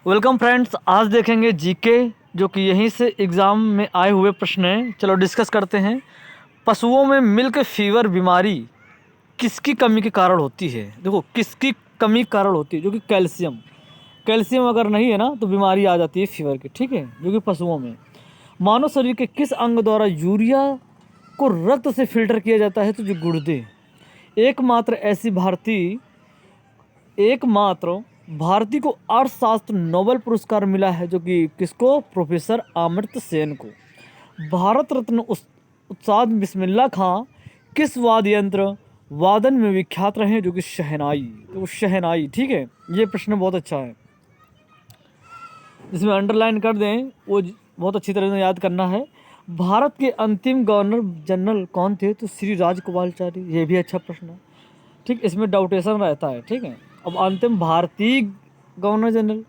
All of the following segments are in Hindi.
वेलकम फ्रेंड्स, आज देखेंगे जीके जो कि यहीं से एग्ज़ाम में आए हुए प्रश्न हैं। चलो डिस्कस करते हैं। पशुओं में मिल्क फीवर बीमारी किसकी कमी के कारण होती है? देखो किसकी कमी के कारण होती है, जो कि कैल्शियम। कैल्शियम अगर नहीं है ना तो बीमारी आ जाती है फीवर की, ठीक है, जो कि पशुओं में। मानव शरीर के किस अंग द्वारा यूरिया को रक्त से फिल्टर किया जाता है? तो जो गुर्दे। एकमात्र ऐसी भारतीय एकमात्र भारतीय को अर्थशास्त्र नोबेल पुरस्कार मिला है, जो कि किसको? प्रोफेसर अमर्त्य सेन को। भारत रत्न उस्ताद बिस्मिल्लाह खां किस वाद्य यंत्र वादन में विख्यात रहे? जो कि शहनाई। तो शहनाई, ठीक है। ये प्रश्न बहुत अच्छा है, जिसमें अंडरलाइन कर दें, वो बहुत अच्छी तरह से याद करना है। भारत के अंतिम गवर्नर जनरल कौन थे? तो श्री राजगोपालाचारी। ये भी अच्छा प्रश्न है, ठीक। इसमें डाउटेशन रहता है, ठीक है। अब अंतिम भारतीय गवर्नर जनरल,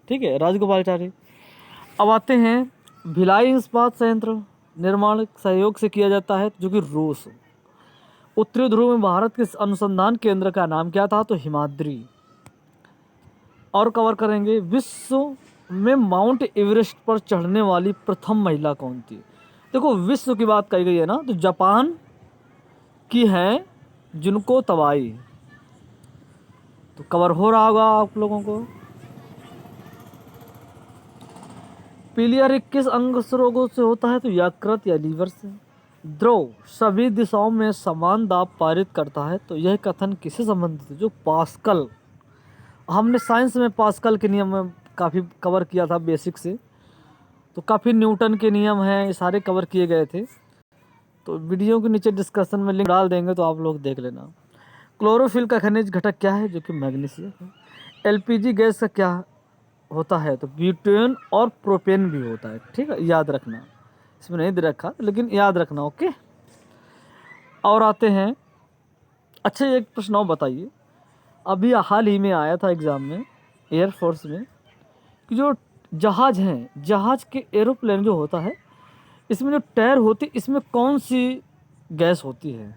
ठीक है, राजगोपालाचारी। अब आते हैं, भिलाई इस्पात संयंत्र निर्माण सहयोग से किया जाता है, जो कि रूस। उत्तरी ध्रुव में भारत के अनुसंधान केंद्र का नाम क्या था? तो हिमाद्री। और कवर करेंगे, विश्व में माउंट एवरेस्ट पर चढ़ने वाली प्रथम महिला कौन थी? देखो विश्व की बात कही गई है ना, तो जापान की है जुनको तबाई। तो कवर हो रहा होगा आप लोगों को। पीलिया किस अंग रोगों से होता है? तो यकृत या लीवर से। द्रव सभी दिशाओं में समान दाब पारित करता है, तो यह कथन किससे संबंधित है? जो पास्कल। हमने साइंस में पास्कल के नियम में काफ़ी कवर किया था बेसिक से, तो काफ़ी न्यूटन के नियम हैं, ये सारे कवर किए गए थे। तो वीडियो के नीचे डिस्कशन में लिंक डाल देंगे, तो आप लोग देख लेना। क्लोरोफिल का खनिज घटक क्या है? जो कि मैग्नीशियम है। एलपीजी गैस का क्या होता है? तो ब्यूटेन और प्रोपेन भी होता है, ठीक है, याद रखना। इसमें नहीं दे रखा लेकिन याद रखना, ओके। और आते हैं, अच्छा एक प्रश्न और बताइए, अभी हाल ही में आया था एग्ज़ाम में एयरफोर्स में, कि जो जहाज़ हैं, जहाज़ के एरोप्लेन जो होता है, इसमें जो टायर होती है, इसमें कौन सी गैस होती है?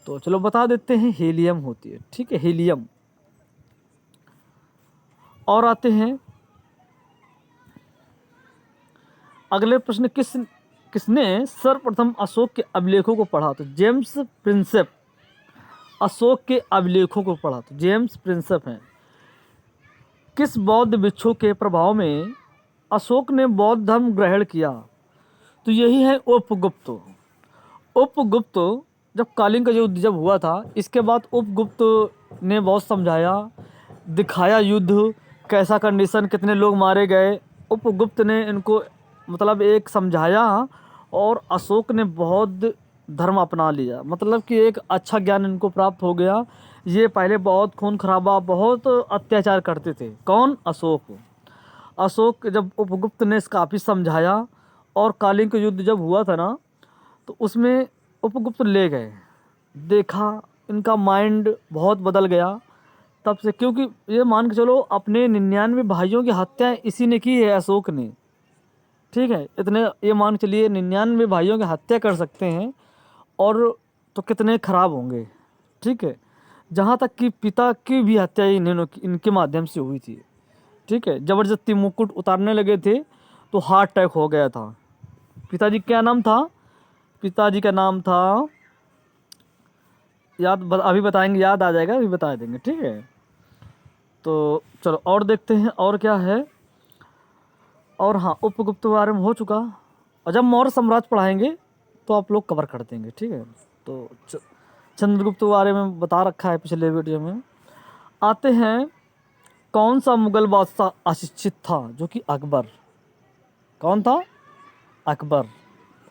तो चलो बता देते हैं, हीलियम होती है, ठीक है, हीलियम। और आते हैं, अगले प्रश्न, किसने सर्वप्रथम अशोक के अभिलेखों को पढ़ा? तो जेम्स प्रिंसेप। अशोक के अभिलेखों को पढ़ा तो जेम्स प्रिंसेप हैं। किस बौद्ध भिक्षु के प्रभाव में अशोक ने बौद्ध धर्म ग्रहण किया? तो यही है उपगुप्त। उपगुप्त, जब कलिंग का युद्ध जब हुआ था, इसके बाद उपगुप्त ने बहुत समझाया, दिखाया युद्ध कैसा कंडीशन, कितने लोग मारे गए। उपगुप्त ने इनको मतलब एक समझाया, और अशोक ने बौद्ध धर्म अपना लिया, मतलब कि एक अच्छा ज्ञान इनको प्राप्त हो गया। ये पहले बहुत खून खराबा, बहुत अत्याचार करते थे। कौन? अशोक। अशोक जब उपगुप्त ने काफ़ी समझाया, और कलिंग का युद्ध जब हुआ था ना, तो उसमें उपगुप्त ले गए, देखा इनका माइंड बहुत बदल गया तब से। क्योंकि ये मान के चलो, अपने 99 भाइयों की हत्या इसी ने की है, अशोक ने, ठीक है। इतने ये मान के चलिए, 99 भाइयों की हत्या कर सकते हैं, और तो कितने खराब होंगे, ठीक है। जहाँ तक कि पिता की भी हत्या इनके माध्यम से हुई थी, ठीक है। ज़बरदस्ती मुकुट उतारने लगे थे, तो हार्ट अटैक हो गया था। पिताजी क्या नाम था? पिताजी का नाम था, अभी बताएंगे, याद आ जाएगा, अभी बता देंगे, ठीक है। तो चलो और देखते हैं, और क्या है। और हाँ, उपगुप्त के बारे में हो चुका, और जब मौर्य साम्राज्य पढ़ाएंगे तो आप लोग कवर कर देंगे, ठीक है। तो चंद्रगुप्त के बारे में बता रखा है पिछले वीडियो में। आते हैं, कौन सा मुगल बादशाह अशिक्षित था? जो कि अकबर। कौन था? अकबर।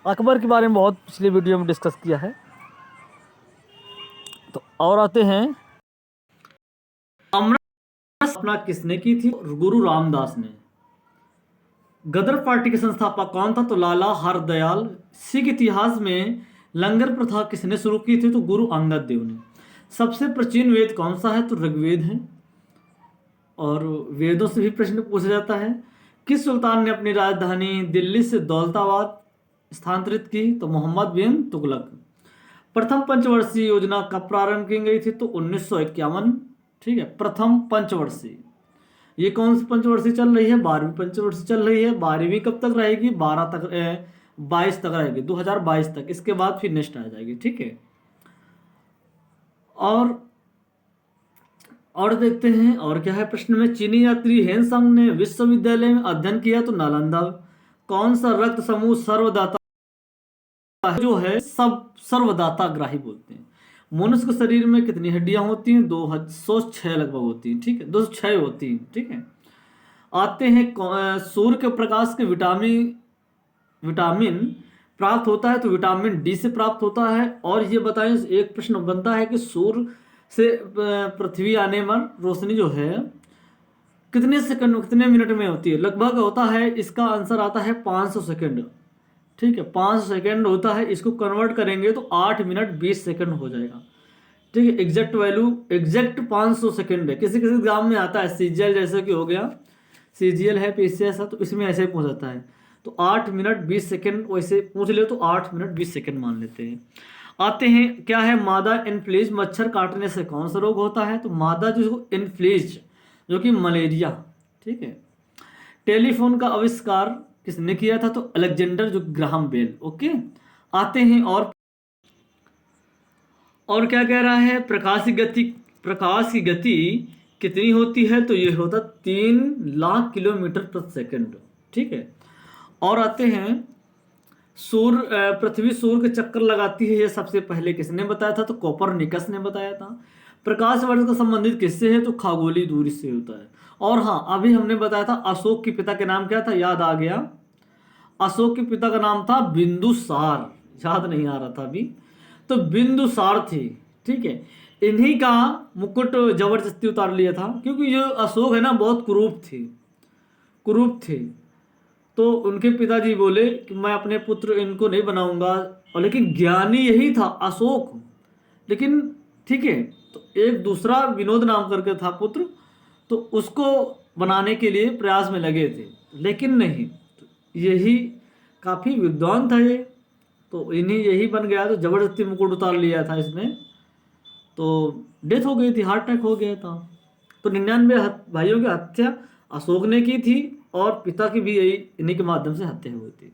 अकबर के बारे में बहुत पिछले वीडियो में डिस्कस किया है। तो और आते हैं, अमृत स्थापना किसने की थी? गुरु रामदास ने। गदर पार्टी के संस्थापक कौन था? तो लाला हरदयाल। सिख इतिहास में लंगर प्रथा किसने शुरू की थी? तो गुरु अंगद देव ने। सबसे प्राचीन वेद कौन सा है? तो ऋग्वेद है। और वेदों से भी प्रश्न पूछा जाता है। किस सुल्तान ने अपनी राजधानी दिल्ली से दौलताबाद स्थानांतरित की? तो मोहम्मद बिन तुगलक। प्रथम पंचवर्षीय योजना कब प्रारंभ की गई थी? तो 1951, ठीक है, प्रथम पंचवर्षीय। ये कौन सी पंचवर्षीय चल रही है? 12वीं पंचवर्षीय चल रही है। 12वीं कब तक रहेगी? 12 तक 22 तक रहेगी, 2022 तक। इसके बाद फिर नेक्स्ट आ जाएगी, ठीक है। और देखते हैं और क्या है प्रश्न में। चीनी यात्री हेनसंग ने विश्वविद्यालय में अध्ययन किया तो नालंदा। कौन सा रक्त समूह सर्वदाता जो है सब सर्वदाताग्राही बोलते हैं। मनुष्य के शरीर में कितनी हड्डियां होती हैं? 206 लगभग होती हैं, ठीक है, 206 होती हैं, ठीक है। आते हैं सूर्य के प्रकाश के विटामिन विटामिन प्राप्त होता है तो विटामिन डी से प्राप्त होता है। और ये बताएं, एक प्रश्न बनता है कि सूर्य से पृथ्वी आने पर रोशनी जो है कितने सेकंड कितने मिनट में होती है? लगभग होता है, इसका आंसर आता है 500 सेकंड, ठीक है, 500 सेकंड होता है। इसको कन्वर्ट करेंगे तो 8 मिनट 20 सेकंड हो जाएगा, ठीक है। एग्जैक्ट वैल्यू एग्जैक्ट 500 सेकंड है। किसी किसी एग्जाम में आता है सीजीएल, जैसे कि हो गया सीजीएल है, पीसीएस है, तो इसमें ऐसे ही पूछ जाता है। तो 8 मिनट 20 सेकंड वैसे पूछ ले तो 8 मिनट 20 सेकंड मान लेते हैं। आते हैं क्या है, मादा इनफ्लूएंजा मच्छर काटने से कौन सा रोग होता है? तो मादा जो इनफ्लूएंजा जो कि मलेरिया, ठीक है। टेलीफोन का आविष्कार किसने किया था? तो अलेक्जेंडर जो ग्राहम बेल, ओके। आते हैं और क्या कह रहा है, प्रकाश की गति कितनी होती है? तो ये होता 3 लाख किलोमीटर प्रति सेकंड, ठीक है। और आते हैं पृथ्वी सूर्य के चक्कर लगाती है, ये सबसे पहले किसने बताया था? तो कोपरनिकस ने बताया था। प्रकाश वर्ष का संबंधित किससे है? तो खगोलीय दूरी से होता है। और हाँ, अभी हमने बताया था अशोक के पिता के नाम क्या था, याद आ गया। अशोक के पिता का नाम था बिंदुसार, याद नहीं आ रहा था अभी, तो बिंदुसार थे, ठीक है। इन्हीं का मुकुट जबरदस्ती उतार लिया था, क्योंकि जो अशोक है ना बहुत कुरूप थे। तो उनके पिताजी बोले कि मैं अपने पुत्र इनको नहीं बनाऊंगा, और लेकिन ज्ञानी यही था अशोक, लेकिन ठीक है। तो एक दूसरा विनोद नाम करके था पुत्र, तो उसको बनाने के लिए प्रयास में लगे थे, लेकिन नहीं, तो यही काफ़ी विद्वान था ये, तो इन्हीं यही बन गया, तो जबरदस्ती मुकुट उतार लिया था इसने, तो डेथ हो गई थी, हार्ट अटैक हो गया था। तो 99 भाइयों की हत्या अशोक ने की थी, और पिता की भी यही इन्हीं के माध्यम से हत्या हुई थी।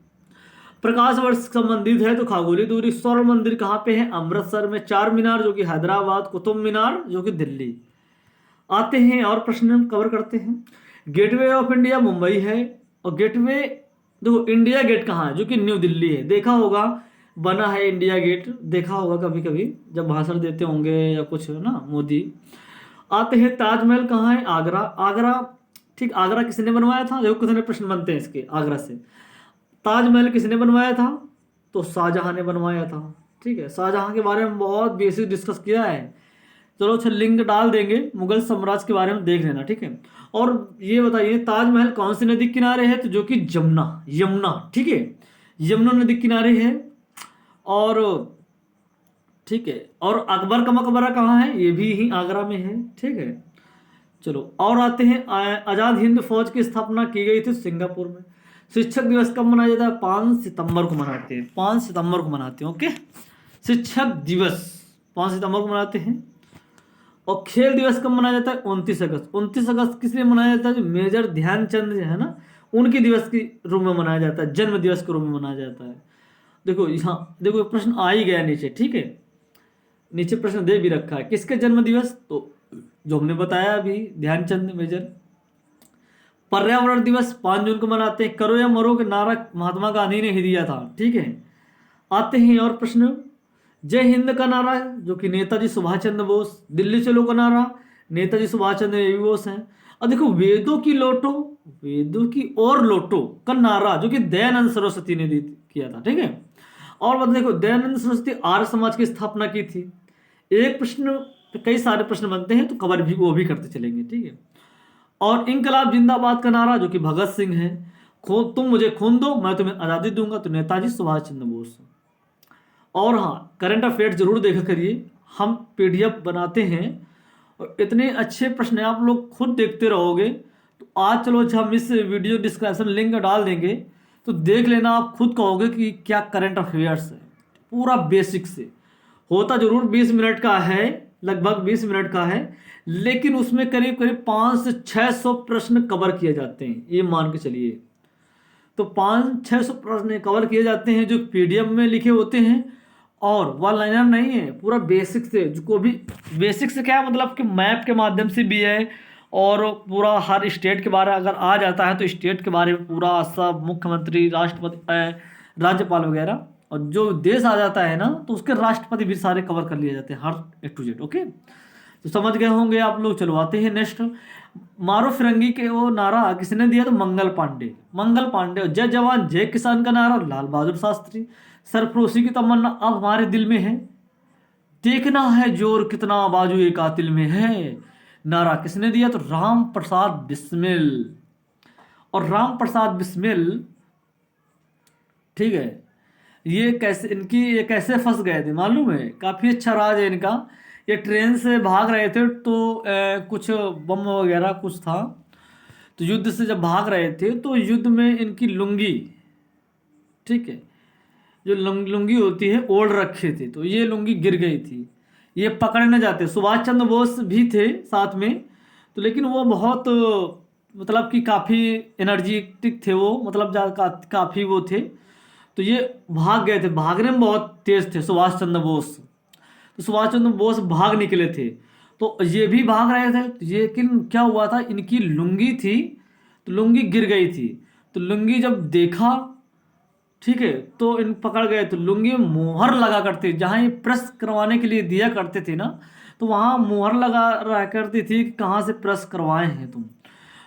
प्रकाश वर्ष संबंधित है तो खगोलीय दूरी। स्वर्ण मंदिर कहाँ पे है? अमृतसर में। चार मीनार जो कि हैदराबाद, कुतुब मीनार जो कि दिल्ली। आते हैं और प्रश्न कवर करते हैं। गेटवे ऑफ इंडिया मुंबई है, और गेटवे देखो इंडिया गेट कहाँ है? जो कि न्यू दिल्ली है। देखा होगा, बना है इंडिया गेट, देखा होगा कभी कभी जब भाषण देते होंगे या कुछ ना मोदी। आते हैं ताजमहल कहाँ है? आगरा, ठीक। आगरा किसने बनवाया था? देखो कितने प्रश्न बनते हैं इसके आगरा से। ताजमहल किसने बनवाया था? तो शाहजहां ने बनवाया था, ठीक है। शाहजहां के बारे में बहुत बेसिक डिस्कस किया है, चलो अच्छा लिंक डाल देंगे, मुगल साम्राज्य के बारे में देख लेना, ठीक है। और ये बताइए ताजमहल कौन सी नदी किनारे है? तो जो कि यमुना, ठीक है, यमुना नदी किनारे है। और ठीक है, और अकबर का मकबरा कहाँ है? ये भी यहीं आगरा में है, ठीक है। चलो और आते हैं, आजाद हिंद फौज की स्थापना की गई थी सिंगापुर में। शिक्षक दिवस कब मनाया जाता है? 5 सितंबर को मनाते हैं, 5 सितंबर को मनाते हैं, ओके। शिक्षक दिवस 5 सितंबर को मनाते हैं। और खेल दिवस कब मनाया जाता है? 29 अगस्त। 29 अगस्त किस लिए मनाया जाता है? जो मेजर ध्यानचंद जो है ना, उनके दिवस के रूप में मनाया जाता है, जन्म दिवस के रूप में मनाया जाता है। देखो यहाँ देखो प्रश्न आ ही गया नीचे, ठीक है, नीचे प्रश्न दे भी रखा है, किसके जन्म दिवस? तो जो हमने बताया अभी, ध्यानचंद मेजर। पर्यावरण दिवस 5 जून को मनाते हैं। करो या मरो के नारा महात्मा गांधी ने ही दिया था, ठीक है। आते हैं और प्रश्न, जय हिंद का नारा जो कि नेताजी सुभाष चंद्र बोस। दिल्ली चलो का नारा नेताजी सुभाष चंद्र बोस हैं। और देखो वेदों की ओर लौटो का नारा जो कि दयानंद सरस्वती ने किया था, ठीक है। और मतलब देखो दयानंद सरस्वती आर्य समाज की स्थापना की थी। एक प्रश्न कई सारे प्रश्न बनते हैं, तो कवर भी वो भी करते चलेंगे, ठीक है। और इनकलाब जिंदाबाद का नारा जो कि भगत सिंह है। तुम मुझे खून दो मैं तुम्हें आज़ादी दूंगा, तो नेताजी सुभाष चंद्र बोस। और हाँ, करंट अफेयर्स जरूर देखा करिए, हम पीडीएफ बनाते हैं और इतने अच्छे प्रश्न आप लोग खुद देखते रहोगे। तो आज चलो अच्छा हम इस वीडियो डिस्क्रिप्शन लिंक डाल देंगे, तो देख लेना, आप खुद कहोगे कि क्या करंट अफेयर्स है, पूरा बेसिक से। होता जरूर 20 मिनट का है, लगभग 20 मिनट का है, लेकिन उसमें करीब करीब 500 से 600 प्रश्न कवर किए जाते हैं, ये मान के चलिए। तो 500-600 प्रश्न कवर किए जाते हैं जो पीडीएफ में लिखे होते हैं, और वन लाइनर नहीं है, पूरा बेसिक से, जो को भी बेसिक से क्या मतलब कि मैप के माध्यम से भी है, और पूरा हर स्टेट के बारे में अगर आ जाता है तो स्टेट के बारे में पूरा सब, मुख्यमंत्री, राष्ट्रपति, राज्यपाल वगैरह, और जो देश आ जाता है ना तो उसके राष्ट्रपति भी सारे कवर कर लिए जाते हैं, हर A to Z। ओके, तो समझ गए होंगे आप लोग। चलो आते हैं नेक्स्ट। मारो फिरंगी के वो नारा किसने दिया? तो मंगल पांडे। मंगल पांडे। जय जवान जय किसान का नारा लाल बहादुर शास्त्री। सरफरोशी की तमन्ना अब हमारे दिल में है, देखना है जोर कितना बाजू एक कातिल में है, नारा किसने दिया? तो राम प्रसाद बिस्मिल। और राम प्रसाद बिस्मिल, ठीक है, ये कैसे फंस गए थे मालूम है? काफ़ी अच्छा राज है इनका। ये ट्रेन से भाग रहे थे तो कुछ बम वगैरह कुछ था, तो युद्ध से जब भाग रहे थे तो युद्ध में इनकी लुंगी, ठीक है, जो लुंगी होती है ओढ़ रखे थे, तो ये लुंगी गिर गई थी। ये पकड़ने जाते, सुभाष चंद्र बोस भी थे साथ में, तो लेकिन वो बहुत मतलब कि काफ़ी एनर्जेटिक थे वो, मतलब काफ़ी वो थे, तो ये भाग गए थे। भागने में बहुत तेज थे सुभाष चंद्र बोस, तो सुभाष चंद्र बोस भाग निकले थे, तो ये भी भाग रहे थे। तो ये लेकिन क्या हुआ था, इनकी लुंगी थी, तो लुंगी गिर गई थी। तो लुंगी जब देखा, ठीक है, तो इन पकड़ गए। तो लुंगी में मुहर लगा करते, जहाँ ये प्रेस करवाने के लिए दिया करते थे ना, तो वहाँ मुहर लगा रहा करती थी कि कहाँ से प्रेस करवाए हैं तुम।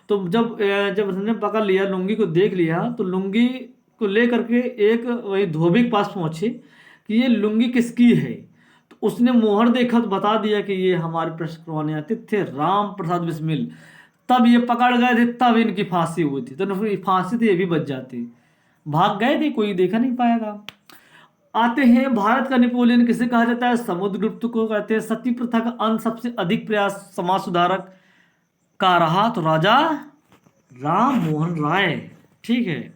तो जब उसने पकड़ लिया, लुंगी को देख लिया, तो लुंगी को ले करके एक वही धोबी के पास पहुँचे कि ये लुंगी किसकी है। तो उसने मोहर देखा तो बता दिया कि ये हमारे प्रेस करवाने आते थे राम प्रसाद बिस्मिल। तब ये पकड़ गए थे, तब इनकी फांसी हुई थी, तो फिर फांसी थी ये भी बच जाती। भाग गए थे, कोई देखा नहीं पाएगा। आते हैं, भारत का नेपोलियन किसे कहा जाता है? समुद्रगुप्त को कहते हैं। सती प्रथा का अंत सबसे अधिक प्रयास समाज सुधारक का रहा? तो राजा राम मोहन राय, ठीक है।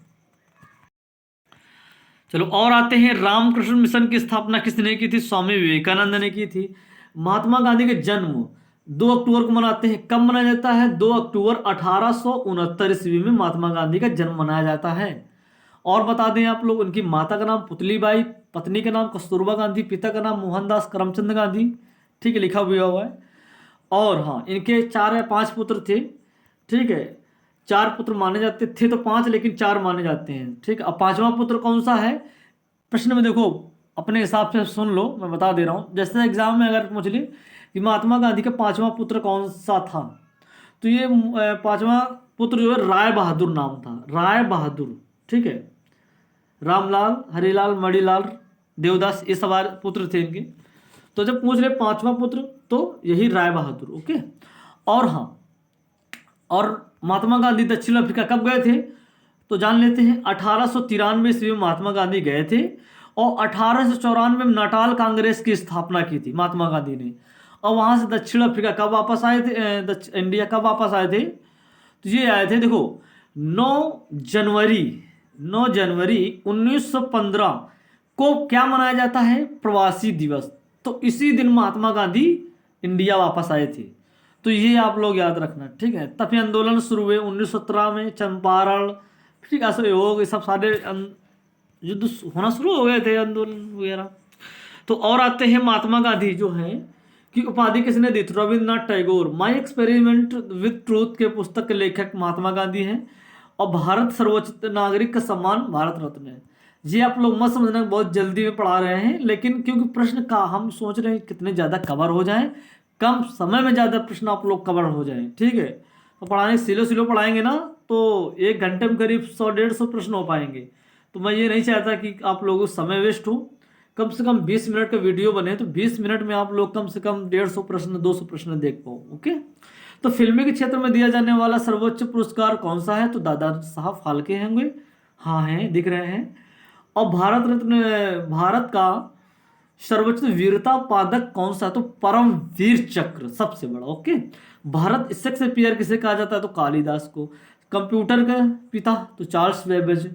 चलो और आते हैं, रामकृष्ण मिशन की स्थापना किसने की थी? स्वामी विवेकानंद ने की थी। महात्मा गांधी के जन्म 2 अक्टूबर को मनाते हैं। कब मनाया जाता है? 2 अक्टूबर 1869 ईस्वी में महात्मा गांधी का जन्म मनाया जाता है। और बता दें आप लोग, उनकी माता का नाम पुतलीबाई, पत्नी का नाम कस्तूरबा गांधी, पिता का नाम मोहनदास करमचंद गांधी, ठीक है, लिखा हुआ है। और हाँ, इनके 4 या 5 पुत्र थे, ठीक है, 4 पुत्र माने जाते थे, तो 5 लेकिन 4 माने जाते हैं, ठीक है। अब 5वां पुत्र कौन सा है? प्रश्न में देखो, अपने हिसाब से सुन लो, मैं बता दे रहा हूँ। जैसे एग्जाम में अगर पूछ ले कि महात्मा गांधी का 5वां पुत्र कौन सा था, तो ये 5वां पुत्र जो है राय बहादुर नाम था, राय बहादुर, ठीक है। रामलाल, हरिलाल, मणिलाल, देवदास, ये सवाल पुत्र थे इनके। तो जब पूछ रहे 5वां पुत्र, तो यही राय बहादुर, ओके। और हाँ, और महात्मा गांधी दक्षिण अफ्रीका कब गए थे? तो जान लेते हैं। 1893 ईस्वी में महात्मा गांधी गए थे, और 1894 में नाटाल कांग्रेस की स्थापना की थी महात्मा गांधी ने। और वहाँ से दक्षिण अफ्रीका कब वापस आए थे? इंडिया कब वापस आए थे? तो ये आए थे, देखो, 9 जनवरी 1915 को क्या मनाया जाता है? प्रवासी दिवस। तो इसी दिन महात्मा गांधी इंडिया वापस आए थे, तो ये आप लोग याद रखना, ठीक है। तब ये आंदोलन शुरू हुए 1917 में, चंपारण, ठीक है, असहयोग, ये सब सारे युद्ध होना शुरू हो गए थे, आंदोलन वगैरह। तो और आते हैं, महात्मा गांधी जो है की उपाधि किसने दी थी? Rabindranath Tagore. My experiment with truth के पुस्तक के लेखक महात्मा गांधी हैं। और भारत सर्वोच्च नागरिक का सम्मान भारत रत्न है। ये आप लोग मत समझना बहुत जल्दी में पढ़ा रहे हैं, लेकिन क्योंकि प्रश्न का हम सोच रहे हैं कितने ज़्यादा कवर हो जाएं, कम समय में ज़्यादा प्रश्न आप लोग कवर हो जाएं, ठीक है। तो पढ़ाने सिलो पढ़ाएंगे ना, तो 1 घंटे में करीब 100-150 प्रश्न हो पाएंगे। तो मैं ये नहीं चाहता कि आप लोगों को समय वेस्ट हो। कम से कम 20 मिनट का वीडियो बने, तो 20 मिनट में आप लोग कम से कम 150 प्रश्न, 200 प्रश्न देख पाओ, ओके। तो फिल्मी के क्षेत्र में दिया जाने वाला सर्वोच्च पुरस्कार कौन सा है? तो दादा साहब फाल्के होंगे, हाँ हैं, दिख रहे हैं। और भारत रत्न, भारत का सर्वोच्च वीरता पदक कौन सा है? तो परम वीर चक्र, सबसे बड़ा, ओके। भारत शेक्सपियर किसे कहा जाता है? तो कालिदास को। कंप्यूटर का पिता तो चार्ल्स बेबेज,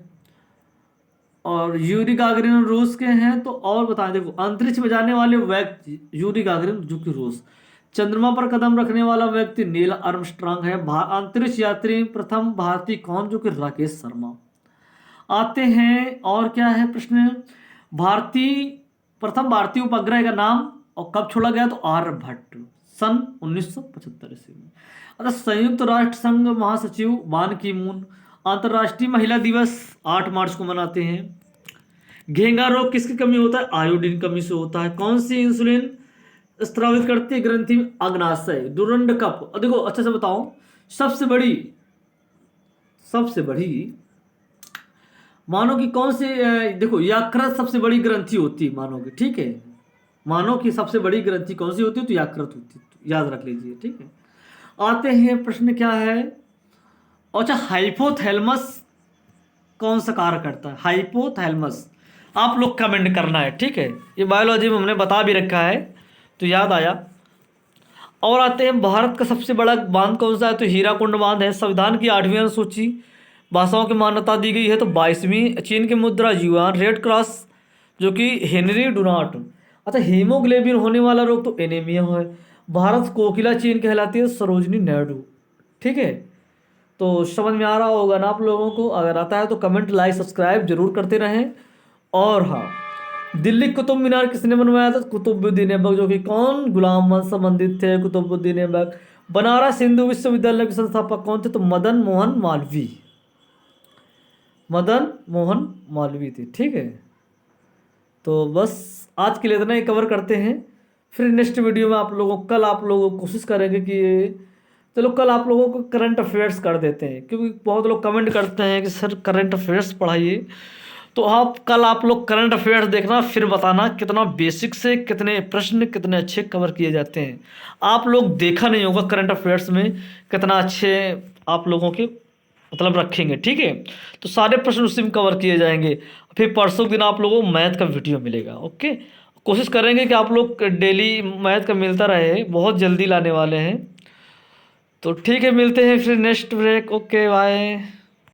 और यूरी गागरिन रूस के हैं। तो और बताएं, देखो अंतरिक्ष में जाने वाले व्यक्ति यूरी गागरिन जो कि रूस। चंद्रमा पर कदम रखने वाला व्यक्ति नील आर्मस्ट्रांग है। अंतरिक्ष यात्री प्रथम भारतीय कौन, जो कि राकेश शर्मा। आते हैं और क्या है प्रश्न, भारतीय प्रथम भारतीय उपग्रह का नाम और कब छोड़ा गया, तो आर्यभट्ट सन 1975 ईस्वी में। अच्छा, संयुक्त राष्ट्र संघ महासचिव बान की मून अंतर्राष्ट्रीय महिला दिवस 8 मार्च को मनाते हैं। घेंगा रोग किसकी कमी होता है, आयोडीन कमी से होता है। कौन सी इंसुलिन स्रावित करती है ग्रंथि में, अग्नाशय। डुरंड कप, देखो अच्छे से बताओ, सबसे बड़ी मानव की कौन सी देखो यकृत सबसे बड़ी ग्रंथि होती है मानव की, ठीक है। मानव की सबसे बड़ी ग्रंथि कौन सी होती है, तो यकृत होती है, तो याद रख लीजिए, ठीक है। आते हैं प्रश्न क्या है, अच्छा हाइपोथैलेमस कौन सा कार्य करता है, हाइपोथैलेमस। आप लोग कमेंट करना है, ठीक है। ये बायोलॉजी में हमने बता भी रखा है, तो याद आया। और आते हैं भारत का सबसे बड़ा बांध कौन सा है, तो हीराकुंड बांध है। संविधान की 8वीं अनुसूची भाषाओं की मान्यता दी गई है, तो 22वीं। चीन की मुद्रा युआन। रेड क्रॉस जो कि हेनरी डुनाट। अच्छा, हीमोग्लोबिन होने वाला रोग तो एनीमिया है। भारत कोकिला चीन कहलाती है, सरोजनी नायडू, ठीक है। तो समझ में आ रहा होगा ना आप लोगों को, अगर आता है तो कमेंट लाइक सब्सक्राइब जरूर करते रहें। और हाँ, दिल्ली कुतुब मीनार किसने बनवाया था, कुतुबुद्दीन ऐबक, जो कि कौन, गुलाम मोहम्मद संबंधित थे कुतुबुद्दीन ऐबक। बनारस हिंदू विश्वविद्यालय के संस्थापक कौन थे, तो मदन मोहन मालवीय, मदन मोहन मालवीय थे, ठीक है। तो बस आज के लिए इतना ही कवर करते हैं, फिर नेक्स्ट वीडियो में कल आप लोगों को कोशिश करेंगे कि चलो कल आप लोगों को करंट अफेयर्स कर देते हैं, क्योंकि बहुत लोग कमेंट करते हैं कि सर करंट अफेयर्स पढ़ाइए। तो आप लोग करंट अफेयर्स देखना, फिर बताना कितना बेसिक से कितने प्रश्न कितने अच्छे कवर किए जाते हैं। आप लोग देखा नहीं होगा करंट अफेयर्स में कितना अच्छे आप लोगों के मतलब रखेंगे, ठीक है। तो सारे प्रश्न उसी में कवर किए जाएंगे। फिर परसों दिन आप लोगों को मैथ का वीडियो मिलेगा, ओके। कोशिश करेंगे कि आप लोग डेली मैथ का मिलता रहे, बहुत जल्दी लाने वाले हैं। तो ठीक है, मिलते हैं फिर नेक्स्ट ब्रेक, ओके बाय।